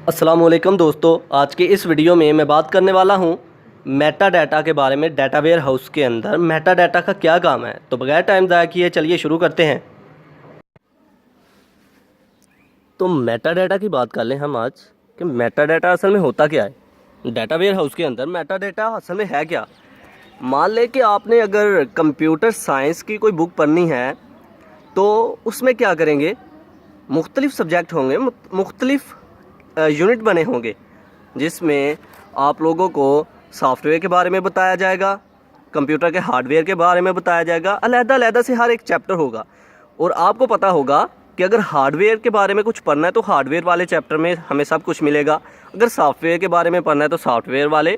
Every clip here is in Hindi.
अस्सलामुअलैकुम दोस्तों, आज की इस वीडियो में मैं बात करने वाला हूँ मेटा डाटा के बारे में। डाटा वेयर हाउस के अंदर मेटा डाटा का क्या काम है, तो बगैर टाइम ज़ाया किए चलिए शुरू करते हैं। तो मेटा डाटा की बात कर लें हम आज कि मेटा डाटा असल में होता क्या है। डाटा वेयर हाउस के अंदर मेटा डाटा असल में है क्या। मान लें कि आपने अगर कंप्यूटर साइंस की कोई बुक पढ़नी है तो उसमें क्या करेंगे, मुख्तलिफ सब्जेक्ट होंगे, मुख्तलिफ यूनिट बने होंगे, जिसमें आप लोगों को सॉफ्टवेयर के बारे में बताया जाएगा, कंप्यूटर के हार्डवेयर के बारे में बताया जाएगा, अलग-अलग से हर एक चैप्टर होगा। और आपको पता होगा कि अगर हार्डवेयर के बारे में कुछ पढ़ना है तो हार्डवेयर वाले चैप्टर में हमें सब कुछ मिलेगा, अगर सॉफ्टवेयर के बारे में पढ़ना है तो सॉफ्टवेयर वाले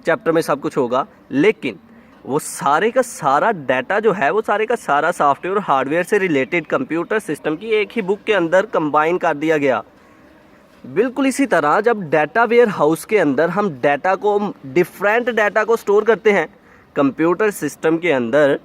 चैप्टर में सब कुछ होगा। लेकिन वो सारे का सारा डाटा जो है, वो सारे का सारा सॉफ्टवेयर और हार्डवेयर से रिलेटेड कंप्यूटर सिस्टम की एक ही बुक के अंदर कंबाइन कर दिया गया। बिल्कुल इसी तरह जब डाटा वेयर हाउस के अंदर हम डिफरेंट डाटा को स्टोर करते हैं कंप्यूटर सिस्टम के अंदर,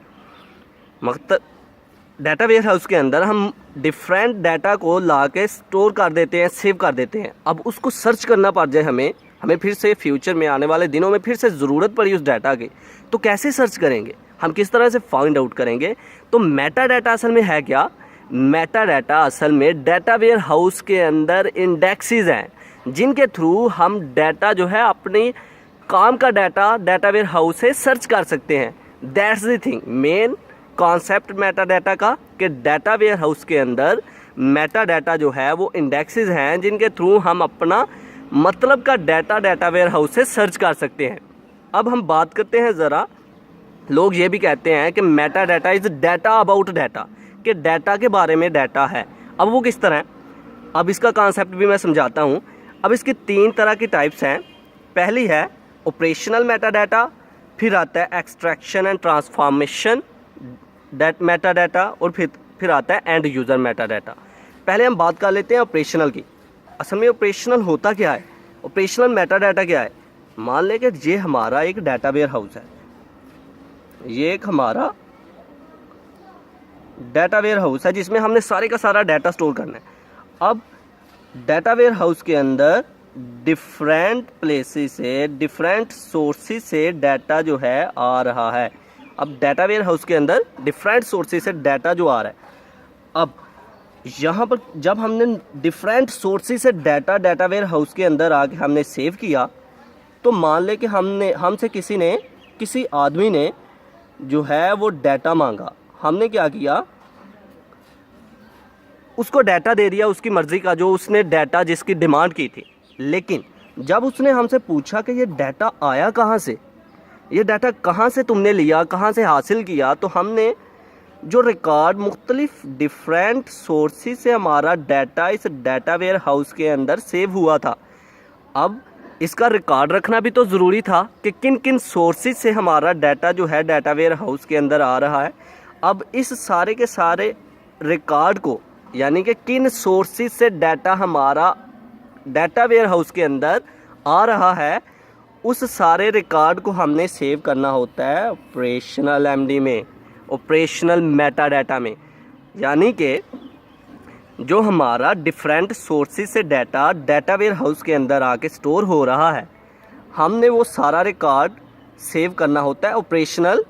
डाटा वेयर हाउस के अंदर हम डिफरेंट डाटा को ला के स्टोर कर देते हैं, सेव कर देते हैं। अब उसको सर्च करना पड़ जाए हमें फिर से फ्यूचर में आने वाले दिनों में फिर से ज़रूरत पड़ी उस डाटा की, तो कैसे सर्च करेंगे, हम किस तरह से फाइंड आउट करेंगे। तो मेटा डाटा असल में है क्या। मेटा डाटा असल में डाटा वेयर हाउस के अंदर इंडेक्सेस हैं, जिनके थ्रू हम डाटा जो है अपनी काम का डाटा वेयर हाउस से सर्च कर सकते हैं। That's the thing, main concept Meta data का, कि डाटा वेयर हाउस के अंदर मेटा डाटा जो है वो इंडेक्सेस हैं, जिनके थ्रू हम अपना मतलब का डाटा वेयर हाउस से सर्च कर सकते हैं। अब हम बात करते हैं ज़रा, लोग ये भी कहते हैं कि Meta data is data about data, कि डाटा के बारे में डाटा है। अब वो किस तरह है, अब इसका कॉन्सेप्ट भी मैं समझाता हूँ। अब इसकी 3 तरह की टाइप्स हैं। पहली है ऑपरेशनल मेटा डाटा, फिर आता है extraction and transformation Meta data, और फिर आता है एंड यूज़र मेटा डाटा। पहले हम बात कर लेते हैं ऑपरेशनल की। असल में ऑपरेशनल होता क्या है, ऑपरेशनल मेटा डाटा क्या है। मान लें कि ये हमारा एक डाटा वेयर हाउस है, ये एक हमारा डाटा वेयर हाउस है जिसमें हमने सारे का सारा डाटा स्टोर करना है। अब डाटा वेयर हाउस के अंदर डिफरेंट प्लेसेस से, डिफरेंट सोर्सेज से डाटा जो है आ रहा है। अब डाटा वेयर हाउस के अंदर डिफरेंट सोर्सेज से डाटा जो आ रहा है, अब यहाँ पर जब हमने डिफरेंट सोर्सेज से डाटा वेयर हाउस के अंदर आके हमने सेव किया, तो मान ले कि हमसे किसी आदमी ने जो है वो डाटा मांगा, हमने क्या किया, उसको डाटा दे दिया उसकी मर्ज़ी का, जो उसने डाटा जिसकी डिमांड की थी। लेकिन जब उसने हमसे पूछा कि ये डाटा आया कहाँ से, ये डाटा कहाँ से तुमने लिया, कहाँ से हासिल किया, तो हमने जो रिकॉर्ड मुख्तलिफ डिफरेंट सोर्सेज से हमारा डाटा इस डाटा वेयर हाउस के अंदर सेव हुआ था। अब इसका रिकॉर्ड रखना भी तो ज़रूरी था कि किन किन सोर्सेज से हमारा डाटा जो है डाटा वेयर हाउस के अंदर आ रहा है। अब इस सारे के सारे रिकॉर्ड को, यानी कि किन सोर्सेज से डाटा हमारा डाटा वेयर हाउस के अंदर आ रहा है, उस सारे रिकॉर्ड को हमने सेव करना होता है ऑपरेशनल एमडी में, ऑपरेशनल मेटा डाटा में। यानी कि जो हमारा डिफरेंट सोर्सेज से डाटा वेयर हाउस के अंदर आके स्टोर हो रहा है, हमने वो सारा रिकॉर्ड सेव करना होता है ऑपरेशनल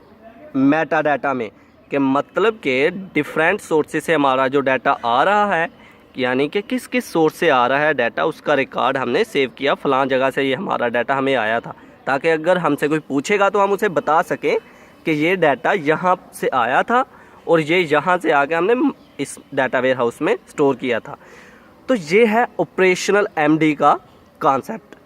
मेटा डाटा में। कि मतलब कि डिफरेंट सोर्सेज से हमारा जो डाटा आ रहा है, यानी कि किस किस सोर्स से आ रहा है डाटा, उसका रिकॉर्ड हमने सेव किया, फ़लाँ जगह से ये हमारा डाटा हमें आया था, ताकि अगर हमसे कोई पूछेगा तो हम उसे बता सकें कि ये डाटा यहाँ से आया था और ये यहाँ से आके हमने इस डाटा वेयर हाउस में स्टोर किया था। तो ये है ऑपरेशनल एमडी का कॉन्सेप्ट।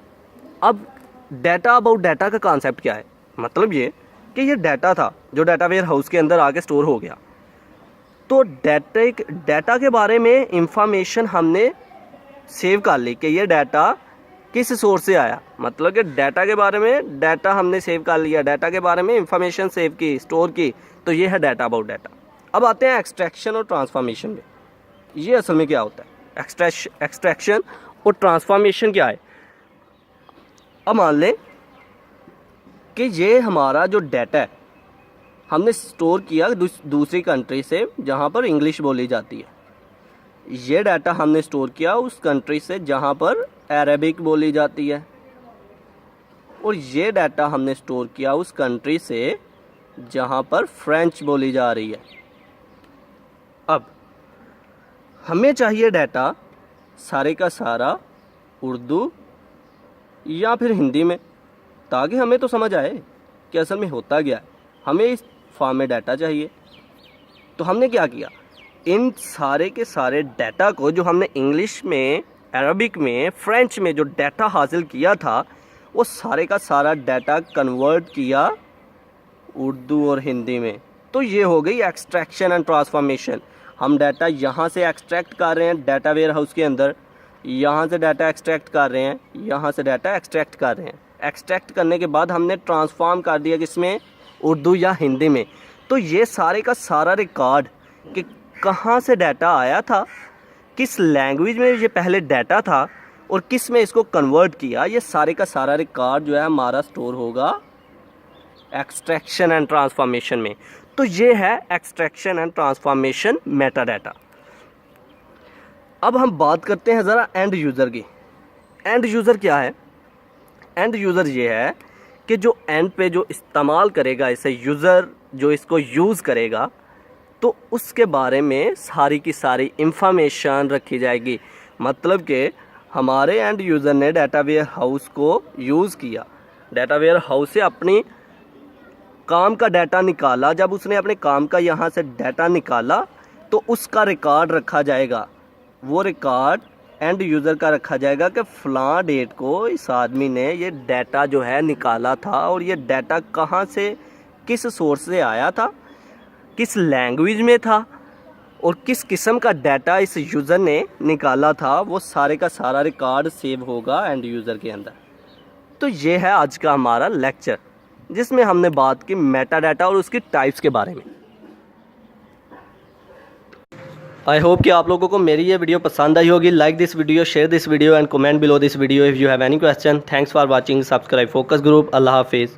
अब डाटा अबाउट डाटा का कॉन्सेप्ट क्या है, मतलब ये कि ये डाटा था जो डाटा वेयर हाउस के अंदर आके स्टोर हो गया, तो डाटा के बारे में इंफॉर्मेशन हमने सेव कर ली कि ये डाटा किस सोर्स से आया। मतलब कि डाटा के बारे में डाटा हमने सेव कर लिया, डाटा के बारे में इंफॉर्मेशन सेव की, स्टोर की, तो ये है डाटा अबाउट डाटा। अब आते हैं एक्सट्रैक्शन और ट्रांसफॉर्मेशन में। ये असल में क्या होता है, एक्सट्रैक्शन और ट्रांसफॉर्मेशन क्या है। अब मान लें कि ये हमारा जो डाटा है हमने स्टोर किया दूसरी कंट्री से जहाँ पर इंग्लिश बोली जाती है, ये डाटा हमने स्टोर किया उस कंट्री से जहाँ पर अरेबिक बोली जाती है, और ये डाटा हमने स्टोर किया उस कंट्री से जहाँ पर फ्रेंच बोली जा रही है। अब हमें चाहिए डाटा सारे का सारा उर्दू या फिर हिंदी में, ताकि हमें तो समझ आए कि असल में होता क्या है। हमें इस फॉर्म में डाटा चाहिए। तो हमने क्या किया, इन सारे के सारे डाटा को जो हमने इंग्लिश में, अरबिक में, फ्रेंच में जो डाटा हासिल किया था, वो सारे का सारा डाटा कन्वर्ट किया उर्दू और हिंदी में। तो ये हो गई एक्सट्रैक्शन एंड ट्रांसफॉर्मेशन। हम डाटा यहाँ से एक्सट्रैक्ट कर रहे हैं डाटा वेयर हाउस के अंदर, यहाँ से डाटा एक्सट्रैक्ट कर रहे हैं, यहाँ से डाटा एक्सट्रैक्ट कर रहे हैं। एक्सट्रैक्ट करने के बाद हमने ट्रांसफॉर्म कर दिया किसमें, उर्दू या हिंदी में। तो ये सारे का सारा रिकॉर्ड कि कहाँ से डाटा आया था, किस लैंग्वेज में ये पहले डाटा था और किस में इसको कन्वर्ट किया, ये सारे का सारा रिकॉर्ड जो है हमारा स्टोर होगा एक्सट्रैक्शन एंड ट्रांसफॉर्मेशन में। तो ये है extraction and transformation Meta data. अब हम बात करते हैं ज़रा एंड यूज़र की। एंड यूज़र क्या है? एंड यूज़र ये है कि जो एंड पे जो इस्तेमाल करेगा इसे, यूज़र जो इसको यूज़ करेगा, तो उसके बारे में सारी की सारी इंफॉर्मेशन रखी जाएगी। मतलब कि हमारे एंड यूज़र ने डाटा वेयर हाउस को यूज़ किया, डाटा वेयर हाउस से अपनी काम का डाटा निकाला। जब उसने अपने काम का यहाँ से डाटा निकाला तो उसका रिकॉर्ड रखा जाएगा। वो रिकॉर्ड एंड यूज़र का रखा जाएगा कि फ़लाँ डेट को इस आदमी ने ये डाटा जो है निकाला था, और ये डाटा कहाँ से, किस सोर्स से आया था, किस लैंग्वेज में था, और किस किस्म का डाटा इस यूज़र ने निकाला था। वो सारे का सारा रिकॉर्ड सेव होगा एंड यूज़र के अंदर। तो ये है आज का हमारा लेक्चर, जिसमें हमने बात की मेटा डाटा और उसकी टाइप्स के बारे में। आई होप कि आप लोगों को मेरी ये वीडियो पसंद आई होगी। Like this video, share this video and comment below this video if you have any question. Thanks for watching. Subscribe Focus Group. अल्लाह हाफिज़।